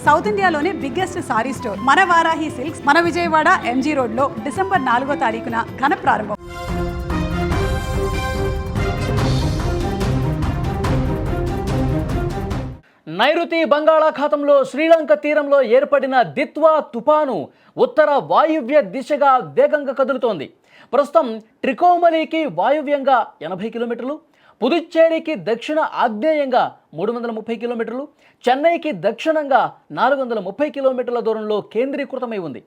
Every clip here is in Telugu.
సౌత్ ఇండియాలోనే బిగ్గెస్ట్ సారీ స్టోర్ మన వారాహి సిల్క్స్ మన విజయవాడ ఎంజీ రోడ్ లో డిసెంబర్ 4వ తారీఖున ఘన ప్రారంభం. నైరుతి బంగాళాఖాతంలో శ్రీలంక తీరంలో ఏర్పడిన దిత్వా తుపాను ఉత్తర వాయువ్య దిశగా వేగంగా కదులుతోంది. ప్రస్తుతం ట్రికోమలీకి వాయువ్యంగా 80 కిలోమీటర్లు, పుదుచ్చేరికి దక్షిణ ఆగ్నేయంగా 330 కిలోమీటర్లు, చెన్నైకి దక్షిణంగా 430 కిలోమీటర్ల దూరంలో కేంద్రీకృతమై ఉంది.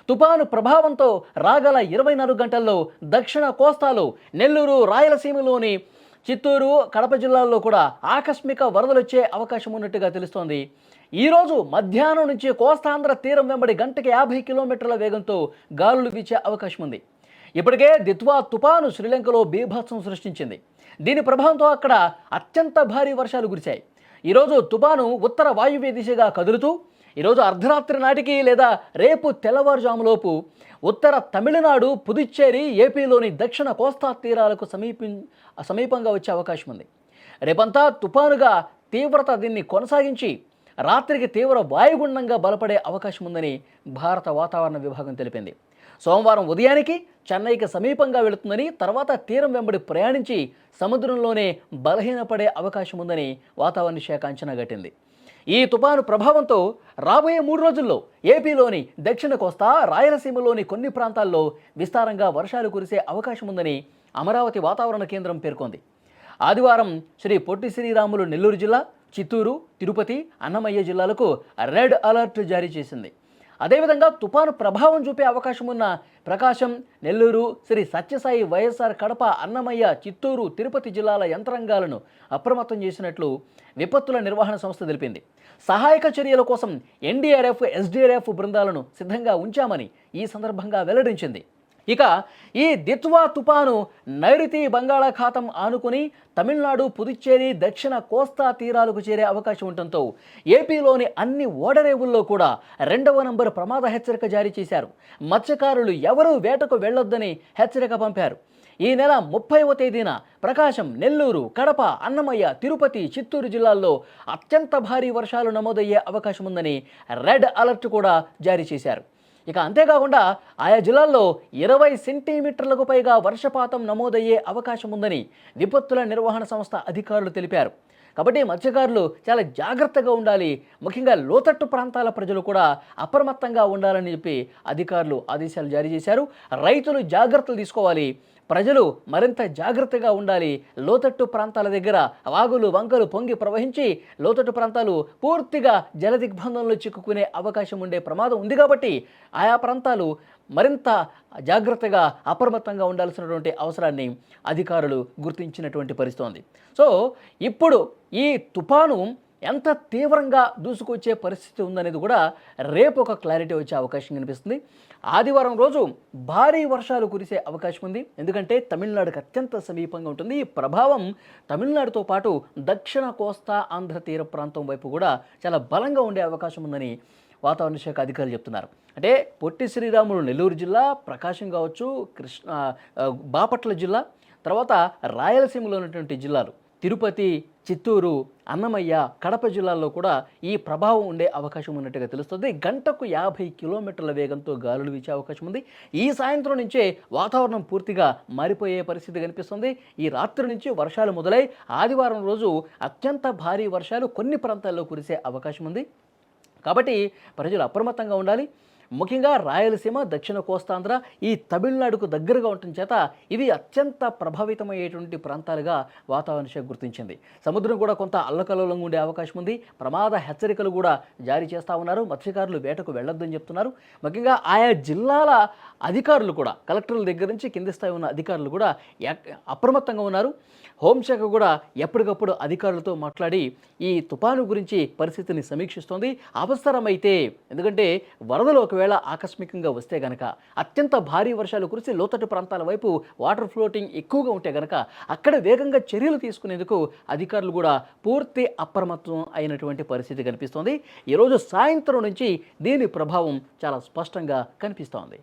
తుపాను ప్రభావంతో రాగల 24 గంటల్లో దక్షిణ కోస్తాలో, నెల్లూరు, రాయలసీమలోని చిత్తూరు, కడప జిల్లాల్లో కూడా ఆకస్మిక వరదలొచ్చే అవకాశం ఉన్నట్టుగా తెలుస్తోంది. ఈరోజు మధ్యాహ్నం నుంచి కోస్తాంధ్ర తీరం వెంబడి గంటకి 50 కిలోమీటర్ల వేగంతో గాలులు వీచే అవకాశం ఉంది. ఇప్పటికే దిత్వా తుపాను శ్రీలంకలో బీభత్సం సృష్టించింది. దీని ప్రభావంతో అక్కడ అత్యంత భారీ వర్షాలు కురిశాయి. ఈరోజు తుపాను ఉత్తర వాయువ్య దిశగా కదులుతూ ఈరోజు అర్ధరాత్రి నాటికి లేదా రేపు తెల్లవారుజాములోపు ఉత్తర తమిళనాడు, పుదుచ్చేరి, ఏపీలోని దక్షిణ కోస్తా తీరాలకు సమీపంగా వచ్చే అవకాశం ఉంది. రేపంతా తుపానుగా తీవ్రత దీన్ని కొనసాగించి రాత్రికి తీవ్ర వాయుగుండంగా బలపడే అవకాశం ఉందని భారత వాతావరణ విభాగం తెలిపింది. సోమవారం ఉదయానికి చెన్నైకి సమీపంగా వెళుతుందని, తర్వాత తీరం వెంబడి ప్రయాణించి సముద్రంలోనే బలహీనపడే అవకాశం ఉందని వాతావరణ శాఖ అంచనా కట్టింది. ఈ తుపాను ప్రభావంతో రాబోయే 3 రోజుల్లో ఏపీలోని దక్షిణ కోస్తా, రాయలసీమలోని కొన్ని ప్రాంతాల్లో విస్తారంగా వర్షాలు కురిసే అవకాశం ఉందని అమరావతి వాతావరణ కేంద్రం పేర్కొంది. ఆదివారం శ్రీ పొట్టి శ్రీరాములు నెల్లూరు జిల్లా, చిత్తూరు, తిరుపతి, అన్నమయ్య జిల్లాలకు రెడ్ అలర్ట్ జారీ చేసింది. అదేవిధంగా తుపాను ప్రభావం చూపే అవకాశం ఉన్న ప్రకాశం, నెల్లూరు, శ్రీ సత్యసాయి, వైఎస్ఆర్ కడప, అన్నమయ్య, చిత్తూరు, తిరుపతి జిల్లాల యంత్రాంగాలను అప్రమత్తం చేసినట్లు విపత్తుల నిర్వహణ సంస్థ తెలిపింది. సహాయక చర్యల కోసం ఎన్డీఆర్ఎఫ్, ఎస్డీఆర్ఎఫ్ బృందాలను సిద్ధంగా ఉంచామని ఈ సందర్భంగా వెల్లడించింది. ఇక ఈ దిత్వా తుపాను నైరుతి బంగాళాఖాతం ఆనుకుని తమిళనాడు, పుదుచ్చేరి, దక్షిణ కోస్తా తీరాలకు చేరే అవకాశం ఉండటంతో ఏపీలోని అన్ని ఓడరేవుల్లో కూడా 2వ నంబరు ప్రమాద హెచ్చరిక జారీ చేశారు. మత్స్యకారులు ఎవరూ వేటకు వెళ్లొద్దని హెచ్చరిక పంపారు. ఈ నెల 30వ తేదీన ప్రకాశం, నెల్లూరు, కడప, అన్నమయ్య, తిరుపతి, చిత్తూరు జిల్లాల్లో అత్యంత భారీ వర్షాలు నమోదయ్యే అవకాశం ఉందని రెడ్ అలర్ట్ కూడా జారీ చేశారు. ఇక అంతేకాకుండా ఆయా జిల్లాల్లో 20 సెంటీమీటర్లకు పైగా వర్షపాతం నమోదయ్యే అవకాశం ఉందని విపత్తుల నిర్వహణ సంస్థ అధికారులు తెలిపారు. కాబట్టి మత్స్యకారులు చాలా జాగ్రత్తగా ఉండాలి, ముఖ్యంగా లోతట్టు ప్రాంతాల ప్రజలు కూడా అప్రమత్తంగా ఉండాలని చెప్పి అధికారులు ఆదేశాలు జారీ చేశారు. రైతులు జాగ్రత్తలు తీసుకోవాలి, ప్రజలు మరింత జాగ్రత్తగా ఉండాలి. లోతట్టు ప్రాంతాల దగ్గర వాగులు, వంకలు పొంగి ప్రవహించి లోతట్టు ప్రాంతాలు పూర్తిగా జల దిగ్బంధంలో చిక్కుకునే అవకాశం ఉండే ప్రమాదం ఉంది. కాబట్టి ఆయా ప్రాంతాలు మరింత జాగ్రత్తగా, అప్రమత్తంగా ఉండాల్సినటువంటి అవసరాన్ని అధికారులు గుర్తించినటువంటి పరిస్థితి ఉంది. సో ఇప్పుడు ఈ తుపాను ఎంత తీవ్రంగా దూసుకొచ్చే పరిస్థితి ఉందనేది కూడా రేపు ఒక క్లారిటీ వచ్చే అవకాశం కనిపిస్తుంది. ఆదివారం రోజు భారీ వర్షాలు కురిసే అవకాశం ఉంది. ఎందుకంటే తమిళనాడుకు అత్యంత సమీపంగా ఉంటుంది. ఈ ప్రభావం తమిళనాడుతో పాటు దక్షిణ కోస్తా, ఆంధ్ర తీర ప్రాంతం వైపు కూడా చాలా బలంగా ఉండే అవకాశం ఉందని వాతావరణ శాఖ అధికారులు చెప్తున్నారు. అంటే పొట్టి శ్రీరాములు నెల్లూరు జిల్లా, ప్రకాశం కావచ్చు, బాపట్ల జిల్లా, తర్వాత రాయలసీమలో ఉన్నటువంటి జిల్లాలు తిరుపతి, చిత్తూరు, అన్నమయ్య, కడప జిల్లాల్లో కూడా ఈ ప్రభావం ఉండే అవకాశం ఉన్నట్టుగా తెలుస్తుంది. గంటకు 50 కిలోమీటర్ల వేగంతో గాలులు వీచే అవకాశం ఉంది. ఈ సాయంత్రం నుంచే వాతావరణం పూర్తిగా మారిపోయే పరిస్థితి కనిపిస్తుంది. ఈ రాత్రి నుంచి వర్షాలు మొదలై ఆదివారం రోజు అత్యంత భారీ వర్షాలు కొన్ని ప్రాంతాల్లో కురిసే అవకాశం ఉంది. కాబట్టి ప్రజలు అప్రమత్తంగా ఉండాలి. ముఖ్యంగా రాయలసీమ, దక్షిణ కోస్తాంధ్ర, ఈ తమిళనాడుకు దగ్గరగా ఉండటం చేత ఇవి అత్యంత ప్రభావితమయ్యేటువంటి ప్రాంతాలుగా వాతావరణ శాఖ గుర్తించింది. సముద్రం కూడా కొంత అల్లకల్లోలంగా ఉండే అవకాశం ఉంది. ప్రమాద హెచ్చరికలు కూడా జారీ చేస్తూ ఉన్నారు. మత్స్యకారులు వేటకు వెళ్ళొద్దని చెప్తున్నారు. ముఖ్యంగా ఆయా జిల్లాల అధికారులు కూడా, కలెక్టర్ల దగ్గర నుంచి కింది స్థాయి ఉన్న అధికారులు కూడా అప్రమత్తంగా ఉన్నారు. హోంశాఖ కూడా ఎప్పటికప్పుడు అధికారులతో మాట్లాడి ఈ తుపాను గురించి పరిస్థితిని సమీక్షిస్తోంది. అవసరమైతే, ఎందుకంటే వరదలు ఒకవేళ ఆకస్మికంగా వస్తే గనక, అత్యంత భారీ వర్షాలు కురిసి లోతట్టు ప్రాంతాల వైపు వాటర్ ఫ్లోటింగ్ ఎక్కువగా ఉంటే గనక అక్కడ వేగంగా చర్యలు తీసుకునేందుకు అధికారులు కూడా పూర్తి అప్రమత్తం అయినటువంటి పరిస్థితి కనిపిస్తోంది. ఈరోజు సాయంత్రం నుంచి దీని ప్రభావం చాలా స్పష్టంగా కనిపిస్తోంది.